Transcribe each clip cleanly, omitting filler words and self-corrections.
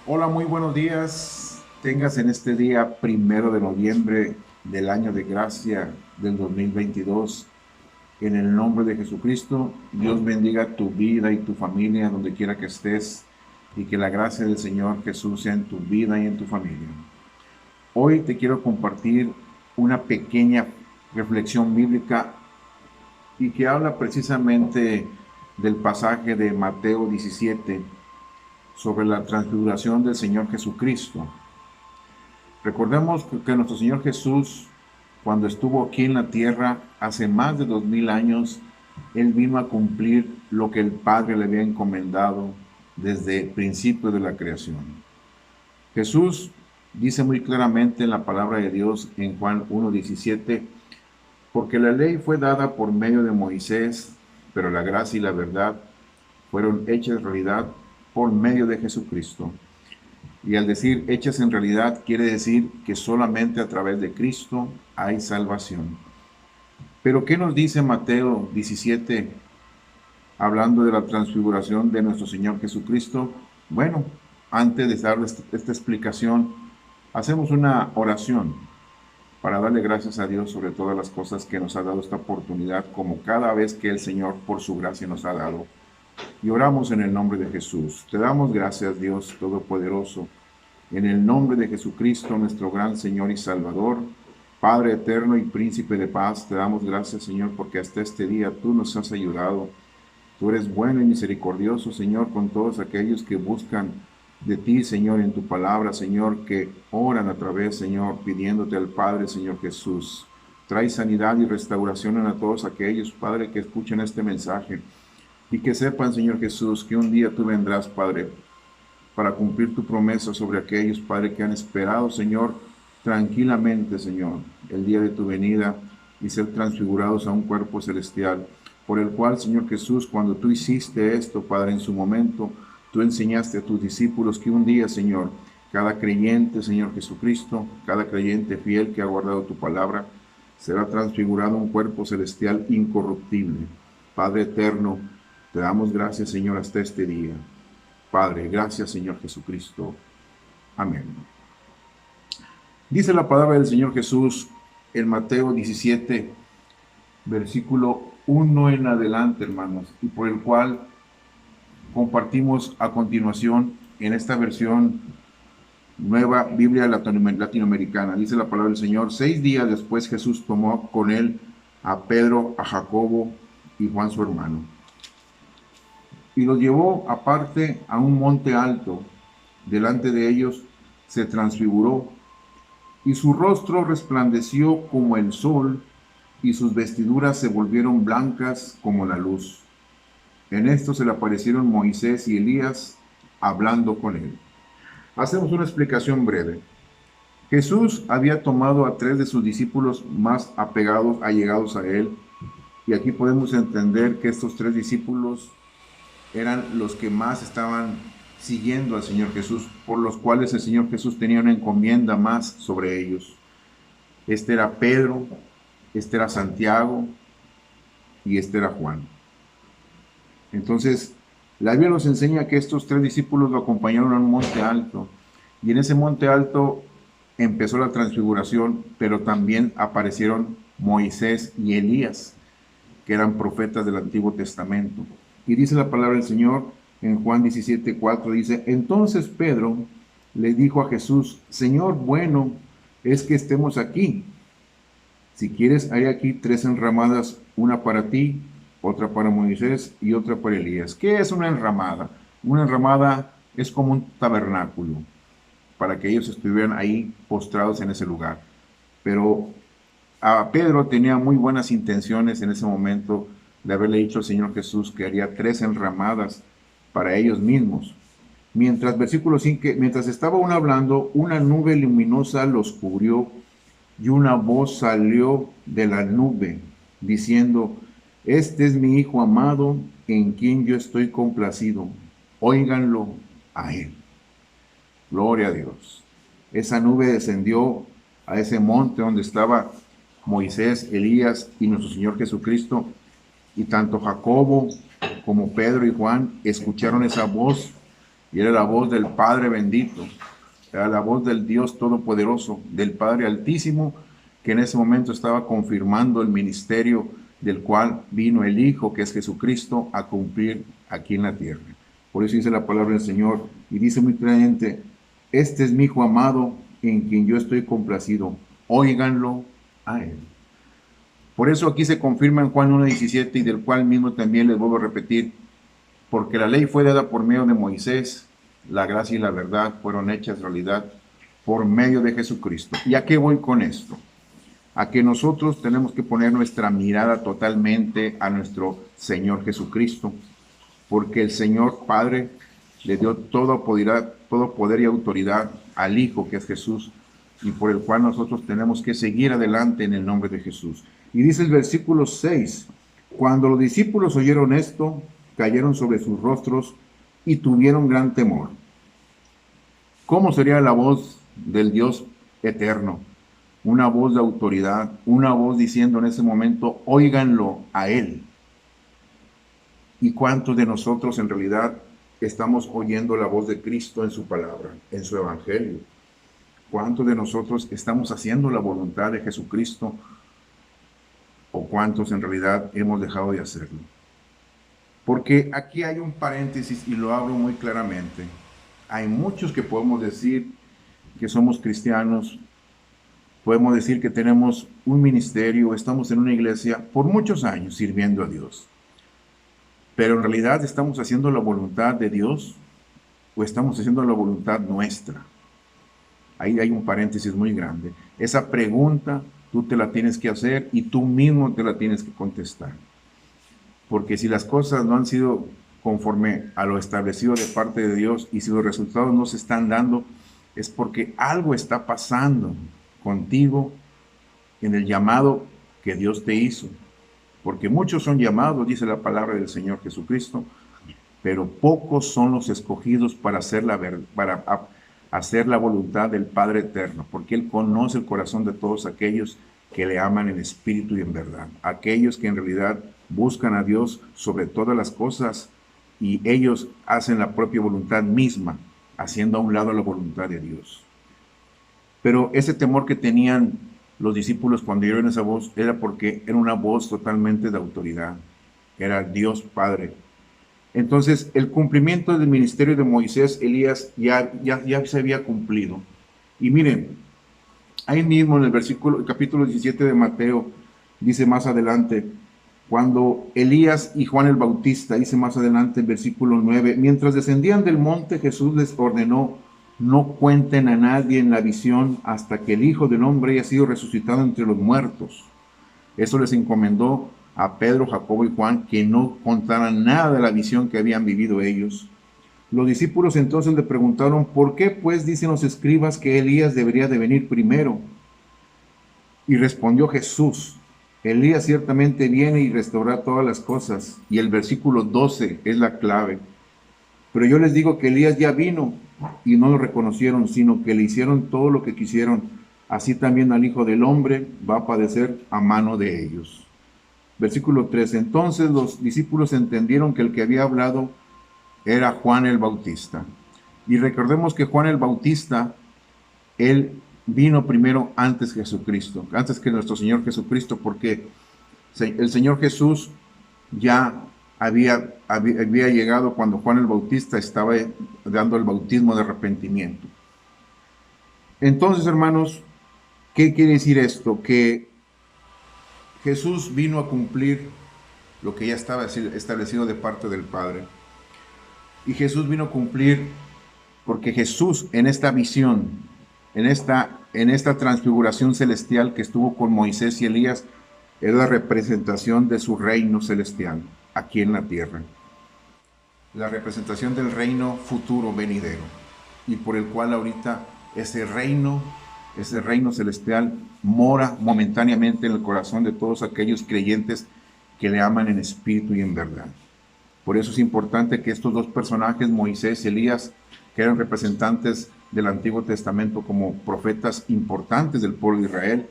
Hola, muy buenos días. Tengas en este día 1 de noviembre del año de gracia del 2022. En el nombre de Jesucristo, Dios bendiga tu vida y tu familia donde quiera que estés y que la gracia del Señor Jesús sea en tu vida y en tu familia. Hoy te quiero compartir una pequeña reflexión bíblica y que habla precisamente del pasaje de Mateo 17 sobre la transfiguración del Señor Jesucristo. Recordemos que nuestro Señor Jesús, cuando estuvo aquí en la tierra hace más de 2000 años, Él vino a cumplir lo que el Padre le había encomendado desde el principio de la creación. Jesús dice muy claramente en la palabra de Dios en Juan 1:17, porque la ley fue dada por medio de Moisés, pero la gracia y la verdad fueron hechas realidad por medio de Jesucristo. Y al decir hechas en realidad, quiere decir que solamente a través de Cristo hay salvación. Pero ¿qué nos dice Mateo 17 hablando de la transfiguración de nuestro Señor Jesucristo? Bueno, antes de dar esta explicación, hacemos una oración para darle gracias a Dios sobre todas las cosas que nos ha dado esta oportunidad, como cada vez que el Señor por su gracia nos ha dado. Y oramos en el nombre de Jesús. Te damos gracias, Dios Todopoderoso, en el nombre de Jesucristo, nuestro gran Señor y Salvador, Padre eterno y príncipe de paz. Te damos gracias, Señor, porque hasta este día tú nos has ayudado. Tú eres bueno y misericordioso, Señor, con todos aquellos que buscan de ti, Señor, en tu palabra, Señor, que oran a través, Señor, pidiéndote al Padre, Señor Jesús. Trae sanidad y restauración a todos aquellos, Padre, que escuchen este mensaje y que sepan, Señor Jesús, que un día tú vendrás, Padre, para cumplir tu promesa sobre aquellos, Padre, que han esperado, Señor, tranquilamente, Señor, el día de tu venida y ser transfigurados a un cuerpo celestial, por el cual, Señor Jesús, cuando tú hiciste esto, Padre, en su momento, tú enseñaste a tus discípulos que un día, Señor, cada creyente, Señor Jesucristo, cada creyente fiel que ha guardado tu palabra, será transfigurado a un cuerpo celestial incorruptible. Padre eterno, te damos gracias, Señor, hasta este día. Padre, gracias, Señor Jesucristo. Amén. Dice la palabra del Señor Jesús en Mateo 17, versículo 1 en adelante, hermanos, y por el cual compartimos a continuación en esta versión nueva Biblia latinoamericana. Dice la palabra del Señor: 6 días después Jesús tomó con él a Pedro, a Jacobo y Juan su hermano, y los llevó aparte a un monte alto. Delante de ellos se transfiguró, y su rostro resplandeció como el sol, y sus vestiduras se volvieron blancas como la luz. En esto se le aparecieron Moisés y Elías hablando con él. Hacemos una explicación breve. Jesús había tomado a 3 de sus discípulos más apegados, allegados a él, y aquí podemos entender que estos 3 discípulos eran los que más estaban siguiendo al Señor Jesús, por los cuales el Señor Jesús tenía una encomienda más sobre ellos. Este era Pedro, este era Santiago y este era Juan. Entonces, la Biblia nos enseña que estos 3 discípulos lo acompañaron a un monte alto, y en ese monte alto empezó la transfiguración, pero también aparecieron Moisés y Elías, que eran profetas del Antiguo Testamento. Y dice la palabra del Señor en Juan 17:4, dice: entonces Pedro le dijo a Jesús: Señor, bueno es que estemos aquí. Si quieres, hay aquí 3 enramadas, una para ti, otra para Moisés y otra para Elías. ¿Qué es una enramada? Una enramada es como un tabernáculo, para que ellos estuvieran ahí postrados en ese lugar. Pero a Pedro tenía muy buenas intenciones en ese momento de haberle dicho al Señor Jesús que haría 3 enramadas para ellos mismos. Versículo 5, mientras estaba aún hablando, una nube luminosa los cubrió, y una voz salió de la nube diciendo: este es mi Hijo amado, en quien yo estoy complacido, óiganlo a él. Gloria a Dios. Esa nube descendió a ese monte donde estaba Moisés, Elías y nuestro Señor Jesucristo, y tanto Jacobo como Pedro y Juan escucharon esa voz y era la voz del Padre bendito, era la voz del Dios Todopoderoso, del Padre Altísimo, que en ese momento estaba confirmando el ministerio del cual vino el Hijo, que es Jesucristo, a cumplir aquí en la tierra. Por eso dice la palabra del Señor, y dice muy claramente: este es mi Hijo amado, en quien yo estoy complacido, óiganlo a él. Por eso aquí se confirma en Juan 1:17, y del cual mismo también les vuelvo a repetir: porque la ley fue dada por medio de Moisés, la gracia y la verdad fueron hechas realidad por medio de Jesucristo. ¿Y a qué voy con esto? A que nosotros tenemos que poner nuestra mirada totalmente a nuestro Señor Jesucristo, porque el Señor Padre le dio todo poder y autoridad al Hijo, que es Jesús, y por el cual nosotros tenemos que seguir adelante en el nombre de Jesús. Y dice el versículo 6, cuando los discípulos oyeron esto, cayeron sobre sus rostros y tuvieron gran temor. ¿Cómo sería la voz del Dios eterno? Una voz de autoridad, una voz diciendo en ese momento: óiganlo a Él. ¿Y cuántos de nosotros en realidad estamos oyendo la voz de Cristo en su palabra, en su evangelio? ¿Cuántos de nosotros estamos haciendo la voluntad de Jesucristo? ¿O cuántos en realidad hemos dejado de hacerlo? Porque aquí hay un paréntesis y lo abro muy claramente. Hay muchos que podemos decir que somos cristianos, podemos decir que tenemos un ministerio, estamos en una iglesia por muchos años sirviendo a Dios. Pero en realidad, ¿estamos haciendo la voluntad de Dios o estamos haciendo la voluntad nuestra? Ahí hay un paréntesis muy grande. Esa pregunta tú te la tienes que hacer y tú mismo te la tienes que contestar. Porque si las cosas no han sido conforme a lo establecido de parte de Dios y si los resultados no se están dando, es porque algo está pasando contigo en el llamado que Dios te hizo. Porque muchos son llamados, dice la palabra del Señor Jesucristo, pero pocos son los escogidos para hacer la voluntad del Padre eterno, porque Él conoce el corazón de todos aquellos que le aman en espíritu y en verdad, aquellos que en realidad buscan a Dios sobre todas las cosas y ellos hacen la propia voluntad misma, haciendo a un lado la voluntad de Dios. Pero ese temor que tenían los discípulos cuando oyeron esa voz era porque era una voz totalmente de autoridad, era Dios Padre. Entonces el cumplimiento del ministerio de Moisés, Elías, ya se había cumplido. Y miren, ahí mismo en el capítulo 17 de Mateo, dice más adelante, cuando Elías y Juan el Bautista, dice más adelante el versículo 9, mientras descendían del monte, Jesús les ordenó: no cuenten a nadie en la visión hasta que el Hijo del Hombre haya sido resucitado entre los muertos. Eso les encomendó a Pedro, Jacobo y Juan, que no contaran nada de la visión que habían vivido ellos. Los discípulos entonces le preguntaron: ¿por qué pues dicen los escribas que Elías debería de venir primero? Y respondió Jesús: Elías ciertamente viene y restaurará todas las cosas. Y el versículo 12 es la clave. Pero yo les digo que Elías ya vino y no lo reconocieron, sino que le hicieron todo lo que quisieron. Así también al Hijo del Hombre va a padecer a mano de ellos. Versículo 13. Entonces los discípulos entendieron que el que había hablado era Juan el Bautista. Y recordemos que Juan el Bautista, él vino primero antes que Jesucristo, antes que nuestro Señor Jesucristo, porque el Señor Jesús ya había llegado cuando Juan el Bautista estaba dando el bautismo de arrepentimiento. Entonces, hermanos, ¿qué quiere decir esto? Que Jesús vino a cumplir lo que ya estaba establecido de parte del Padre. Y Jesús vino a cumplir porque Jesús en esta visión, en esta transfiguración celestial que estuvo con Moisés y Elías, es la representación de su reino celestial aquí en la tierra. La representación del reino futuro venidero y por el cual ahorita ese reino celestial mora momentáneamente en el corazón de todos aquellos creyentes que le aman en espíritu y en verdad. Por eso es importante que estos dos personajes, Moisés y Elías, que eran representantes del Antiguo Testamento como profetas importantes del pueblo de Israel,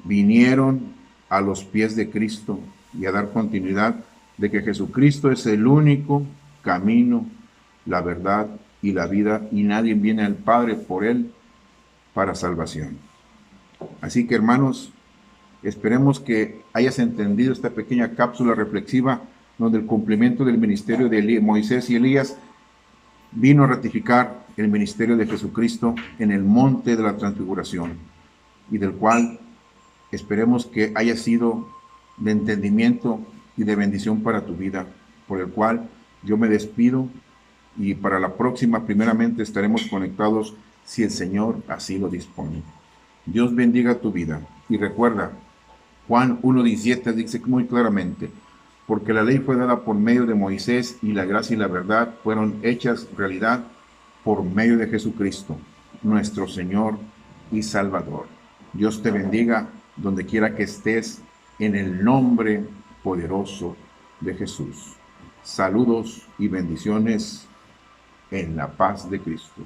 vinieron a los pies de Cristo y a dar continuidad de que Jesucristo es el único camino, la verdad y la vida, y nadie viene al Padre por él para salvación. Así que, hermanos, esperemos que hayas entendido esta pequeña cápsula reflexiva donde el cumplimiento del ministerio de Moisés y Elías vino a ratificar el ministerio de Jesucristo en el monte de la transfiguración, y del cual esperemos que haya sido de entendimiento y de bendición para tu vida, por el cual yo me despido, y para la próxima primeramente estaremos conectados si el Señor así lo dispone. Dios bendiga tu vida, y recuerda, Juan 1:17 dice muy claramente: porque la ley fue dada por medio de Moisés y la gracia y la verdad fueron hechas realidad por medio de Jesucristo, nuestro Señor y Salvador. Dios te bendiga donde quiera que estés, en el nombre poderoso de Jesús. Saludos y bendiciones en la paz de Cristo.